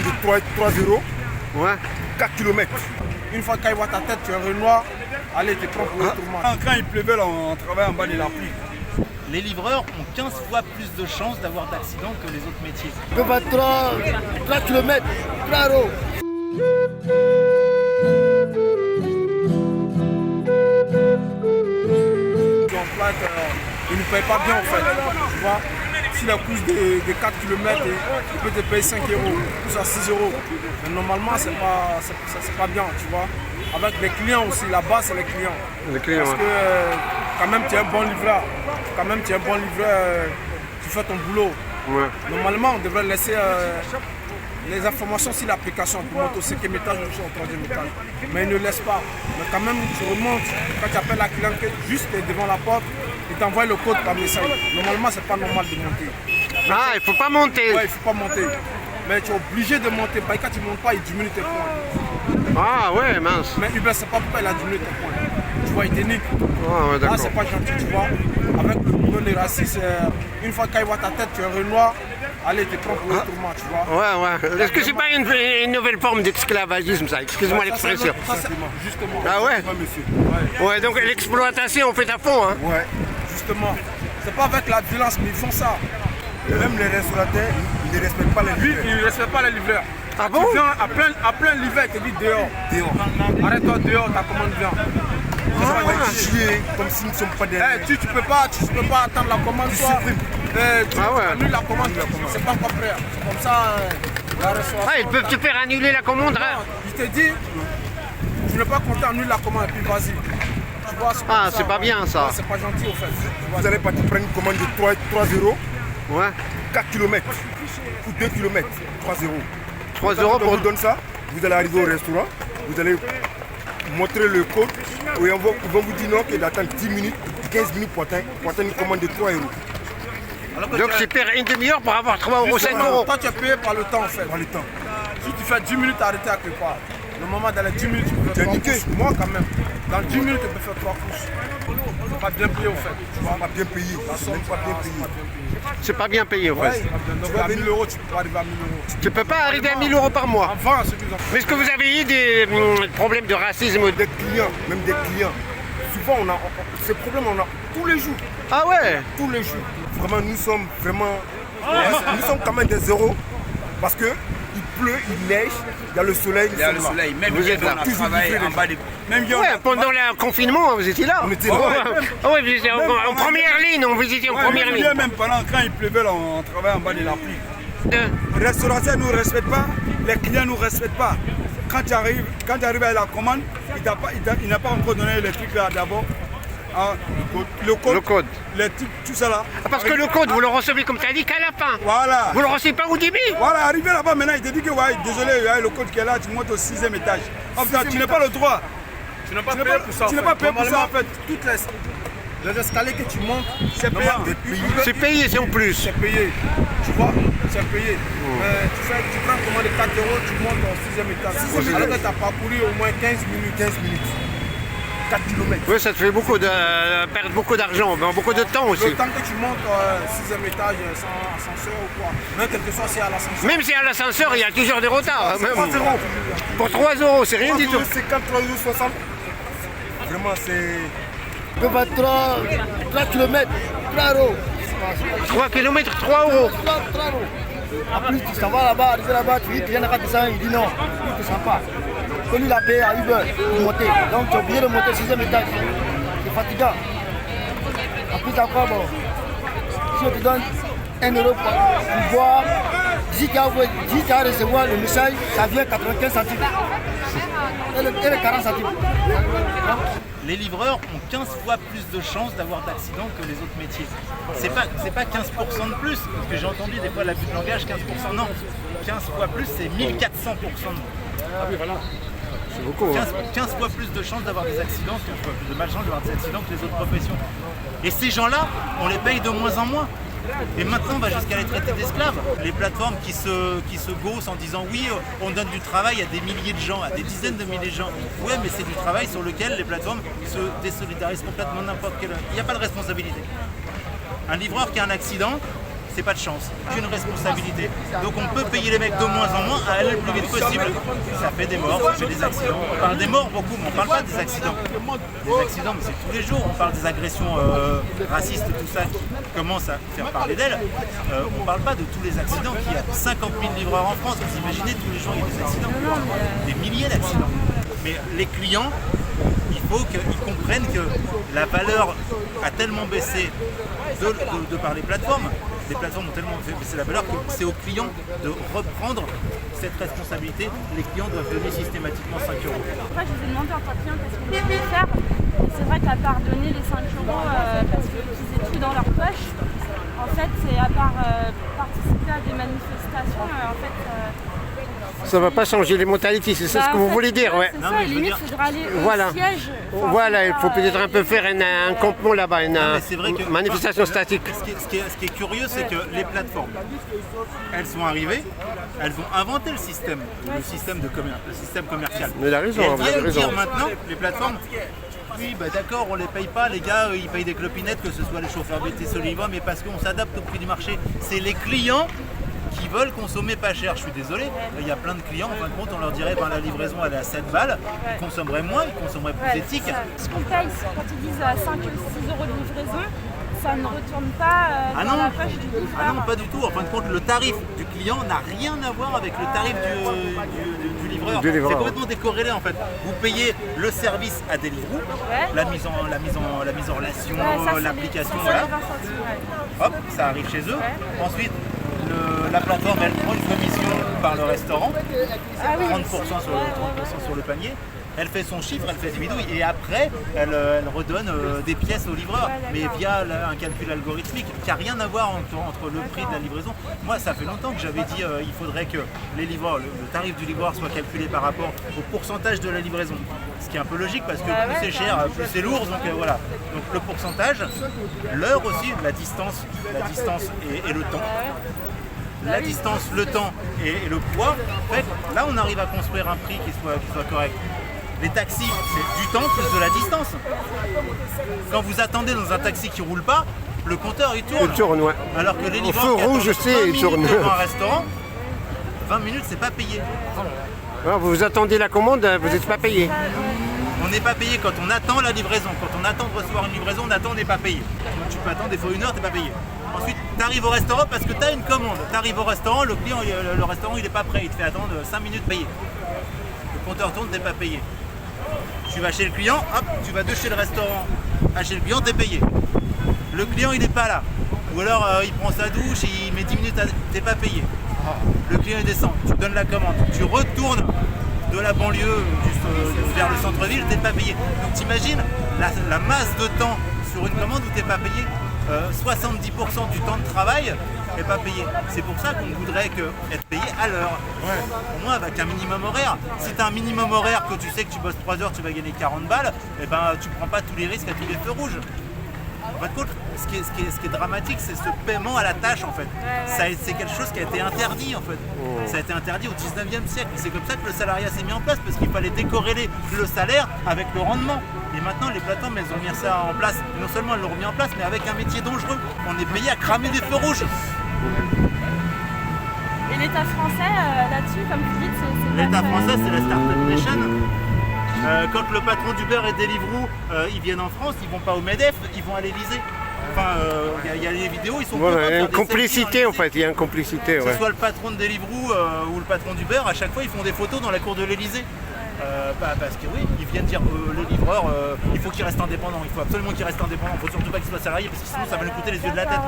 de 3 euros, Ouais. 4 km. Une fois qu'il voit ta tête, tu es un Renoir, allez, t'es prêt pour le tourment. Quand il pleuvait, là, on travaille en bas de la pluie. Les livreurs ont 15 fois plus de chances d'avoir d'accidents que les autres métiers. Je vais 3 km, 3 euros. Il ne paye pas bien en fait. Tu vois, si la course de 4 km, il peut te payer 5 euros, plus à 6 euros. Mais normalement, c'est pas bien, tu vois. Avec les clients aussi, la base c'est les clients. Les clients, Parce que quand même tu es un bon livreur. Quand même tu es un bon livreur, tu fais ton boulot. Ouais. Normalement, on devrait laisser les informations sur l'application pour monter au 5e étage ou au 3e étage. Mais ils ne laissent pas. Mais quand même, tu remontes. Quand tu appelles la cliente juste devant la porte, ils t'envoient le code par message. Normalement, c'est pas normal de monter. Ah, il faut pas monter. Ouais, il faut pas monter. Mais tu es obligé de monter. Parce que quand tu ne montes pas, il diminue tes points. Ah ouais, mince. Mais Uber, c'est pas pourquoi il a diminué tes points. Tu vois, il t'énique. Ah ouais, Là, d'accord. c'est pas gentil, tu vois. Avec le boulot des racistes, une fois qu'il voit ta tête, tu es un Renoir. Allez, t'es prêt pour le tourment, tu vois. Ouais, ouais. Est-ce que c'est pas une nouvelle forme d'esclavagisme, ça? Excuse-moi l'expression. Justement. Ah ouais? Ouais, monsieur. Ouais, donc l'exploitation, on fait à fond, hein? Ouais. Justement. C'est pas avec la violence, mais ils font ça. Et même les restaurateurs, ils ne respectent pas les Lui, livreurs. il ne respecte pas les livreurs. Ah bon? Tu viens à plein l'hiver, il te dit dehors. Dehors. Arrête-toi dehors, ta commande vient. On va chier comme si nous ne sommes pas des... Tu peux pas attendre la commande, toi. Tu Ah ouais. annules la commande, c'est pas encore prêt. C'est comme ça, la restauration. Ah, ils peuvent te faire annuler la commande, hein? Il te dit, tu n'es pas content, annule la commande et puis vas-y. Tu vois, comme Ah, ça, c'est pas bien, ça. Ouais, c'est pas gentil au fait. Vous allez partir prendre une commande de 3 euros, Ouais. 4 km ou 2 km, 3 euros. 3 Quand euros on pour... vous donne ça, vous allez arriver au restaurant, vous allez montrer le code et ils vont vous dire non, que d'attendre 10 minutes, 15 minutes pour attendre une commande de 3 euros. Donc c'est perdre une demi-heure pour avoir 3 euros, 5 euros. Toi, tu es payé par le temps en fait. Par le temps. Si tu fais 10 minutes arrêté à quelque part, normalement dans les 10 minutes, tu peux Tu es faire 3 niqué. courses. Moi quand même, dans 10 minutes, tu peux faire 3 courses. C'est pas bien payé au fait. Tu vois, Pas bien payé, c'est même pas bien payé. C'est pas bien payé, en Ouais, fait. donc à 1000 euros, tu peux pas arriver à 1000 euros. Tu peux pas arriver à 1000 euros par mois. Avant, ceux qui ont Mais est-ce que vous avez eu des problèmes de racisme? Des clients, même des clients. Souvent, on a ces problèmes, on a tous les jours. Ah ouais? Tous les jours. Vraiment, nous sommes quand même des zéros parce que il pleut, il neige, il y a le soleil. Il y a le soleil, même Vous hier, êtes là. on a Toujours travaillé livré en les bas des... Même hier, Ouais, pendant le confinement, vous étiez là. On était là. Ah ouais, vous étiez en première ligne, vous étiez en première même ligne. hier, même pendant quand il pleuvait, là, on travaillait en bas de la pluie. Les restaurateurs ne nous respectent pas, les clients ne nous respectent pas. Quand tu arrives à la commande, il n'a pas encore donné les trucs là d'abord. Ah, le code, les trucs, tout ça là. Ah, parce que le code, vous le recevez comme tu as dit qu'à la fin. Voilà. Vous le recevez pas au début. Voilà, arrivé là-bas maintenant, il te dit que ouais, désolé, il y a le code qui est là, tu montes au 6e étage. Oh, putain, tu n'as pas le droit. Tu n'as pas payé pour ça. Tu n'as pas payé pour ça en fait. Toutes les escaliers que tu montes, C'est payant. C'est payé, c'est en plus. c'est payé. Tu vois, c'est payé. Mais tu prends une commande de 4 euros, tu montes au 6e étage. Alors que tu as parcouru au moins 15 minutes. 4 km. Oui, ça te fait perdre beaucoup d'argent, mais beaucoup de temps aussi. Le temps que tu montes au 6e étage sans ascenseur ou quoi, même quelque chose c'est à l'ascenseur. Même si à l'ascenseur, il y a toujours des retards. Même. 3 euros. Pour 3 euros, c'est rien du tout. 50, 3 euros 60. Vraiment, c'est... Je vais 3 km, 3 euros. 3 km, 3 euros. 3 euros. En plus, tu s'en vas là-bas, arrivé là-bas, tu dis que quelqu'un n'a pas descendu, il dit non, il ne descend pas. Comme il a payé à Uber pour monter, donc tu es obligé de monter au 6e étage. C'est fatigant. En plus, encore, bon, si on te donne 1 euro pour boire, si tu as recevoir le message, ça vient 95 centimes. Et les 40 centimes. Les livreurs ont 15 fois plus de chances d'avoir d'accidents que les autres métiers. C'est pas 15% de plus, parce que j'ai entendu des fois l'abus de langage, 15%, non. 15 fois plus, c'est 1400% de moins. Ah oui, voilà. C'est beaucoup. 15 fois plus de chances d'avoir des accidents, 15 fois plus de malchance d'avoir des accidents que les autres professions. Et ces gens-là, on les paye de moins en moins. Et maintenant, on va jusqu'à les traiter d'esclaves. Les plateformes qui se gaussent en disant oui, on donne du travail à des milliers de gens, à des dizaines de milliers de gens. Ouais, mais c'est du travail sur lequel les plateformes se désolidarisent complètement n'importe quel. Il n'y a pas de responsabilité. Un livreur qui a un accident, c'est pas de chance, qu'une responsabilité. Donc on peut payer les mecs de moins en moins à aller le plus vite possible. Ça fait des morts, ça fait des accidents. On parle des morts beaucoup, mais on parle pas des accidents. Des accidents, mais c'est tous les jours. On parle des agressions racistes, tout ça qui commence à faire parler d'elles. On parle pas de tous les accidents qu'il y a 50 000 livreurs en France. Vous imaginez, tous les jours il y a des accidents. Des milliers d'accidents. Mais les clients, il faut qu'ils comprennent que la valeur a tellement baissé de par les plateformes. Les plateformes ont tellement baissé la valeur que c'est aux clients de reprendre cette responsabilité. Les clients doivent donner systématiquement 5 €. Après, je vous ai demandé en tant que client qu'est-ce qu'on pouvait faire. Et c'est vrai qu'à part donner les 5 € parce qu'ils aient tout dans leur poche, en fait, c'est à part participer à des manifestations, en fait. Ça va pas changer les mentalités, c'est ça ce que vous voulez dire, ouais. C'est ça, limite, il faudra aller Voilà. au siège. Voilà, il faut peut-être un peu faire un campement là-bas, une C'est vrai que manifestation statique. Ce qui est curieux, c'est que les plateformes, elles sont arrivées, elles ont inventé le système commercial. Mais il a raison, Et elles vous avez viennent raison. dire maintenant, les plateformes, oui, bah d'accord, on les paye pas, les gars, ils payent des clopinettes, que ce soit les chauffeurs BTS Oliva, mais parce qu'on s'adapte au prix du marché. C'est les clients qui veulent consommer pas cher. Je suis désolé, il y a plein de clients, en fin de compte, on leur dirait ben, la livraison elle est à 7 balles, ils consommeraient moins, ils consommeraient plus éthique. Ce qu'on paye, quand ils disent 5 ou 6 € de livraison, ça ne retourne pas dans la poche du livreur. Ah non, pas du tout. En fin de compte, le tarif du client n'a rien à voir avec le tarif du livreur. C'est complètement décorrélé en fait. Vous payez le service à Deliveroo, la mise en relation, l'application, voilà. Hop, ça arrive chez eux. Ensuite, la plateforme elle prend une commission par le restaurant, 30% sur le panier. Elle fait son chiffre, elle fait ses bidouilles et après elle redonne des pièces au livreur, mais via un calcul algorithmique qui n'a rien à voir entre le prix de la livraison. Moi ça fait longtemps que j'avais dit il faudrait que les livreurs, le tarif du livreur soit calculé par rapport au pourcentage de la livraison. Ce qui est un peu logique parce que plus c'est cher, plus c'est lourd, donc voilà. Donc le pourcentage, l'heure aussi, la distance et le temps. La distance, le temps et le poids, fait que là on arrive à construire un prix qui soit correct. Les taxis, c'est du temps plus de la distance. Quand vous attendez dans un taxi qui ne roule pas, le compteur il tourne. Il tourne, ouais. Alors que les Au livreurs feu qui rouge, je attendent sais, 20 il tourne. minutes devant un restaurant, 20 minutes c'est pas payé. Alors, vous attendez la commande, vous n'êtes pas payé. On n'est pas payé quand on attend la livraison. Quand on attend de recevoir une livraison, on n'est pas payé. Donc tu peux attendre des fois 1 heure, tu n'es pas payé. Ensuite, tu arrives au restaurant parce que tu as une commande. Tu arrives au restaurant, le client, le restaurant il n'est pas prêt, il te fait attendre 5 minutes payé. Le compteur tourne, tu n'es pas payé. Tu vas chez le client, hop, tu vas de chez le restaurant à chez le client, tu es payé. Le client il n'est pas là. Ou alors il prend sa douche, il met 10 minutes, tu n'es pas payé. Le client il descend, tu donnes la commande, tu retournes de la banlieue vers le centre-ville, tu n'es pas payé. Donc t'imagines la masse de temps sur une commande où tu n'es pas payé. 70% du temps de travail n'est pas payé. C'est pour ça qu'on voudrait être payé à l'heure. Au moins avec un minimum horaire. Si tu as un minimum horaire que tu sais que tu bosses 3 heures, tu vas gagner 40 balles, et ben tu prends pas tous les risques à tous les feux rouges. En fait, ce qui est dramatique, c'est ce paiement à la tâche en fait. C'est quelque chose qui a été interdit en fait. Ça a été interdit au 19e siècle. C'est comme ça que le salariat s'est mis en place parce qu'il fallait décorréler le salaire avec le rendement. Et maintenant, les plateformes, elles ont mis ça en place. Non seulement elles l'ont mis en place, mais avec un métier dangereux. On est payé à cramer des feux rouges. Et l'État français, là-dessus, comme vous dites, c'est l'État français, c'est la Startup Nation. Quand le patron d'Uber et Deliveroo, ils viennent en France, ils vont pas au MEDEF, ils vont à l'Elysée. Enfin, il y a les vidéos, ils sont Voilà, il y a une contents de faire des complicité en fait, il y a une complicité. Que Ouais. ce soit le patron de Deliveroo ou le patron d'Uber, à chaque fois ils font des photos dans la cour de l'Elysée. Parce que oui, ils viennent dire le livreur, il faut qu'il reste indépendant, il faut absolument qu'il reste indépendant, il faut surtout pas qu'il soit salarié parce que sinon ça va nous coûter les yeux de la tête.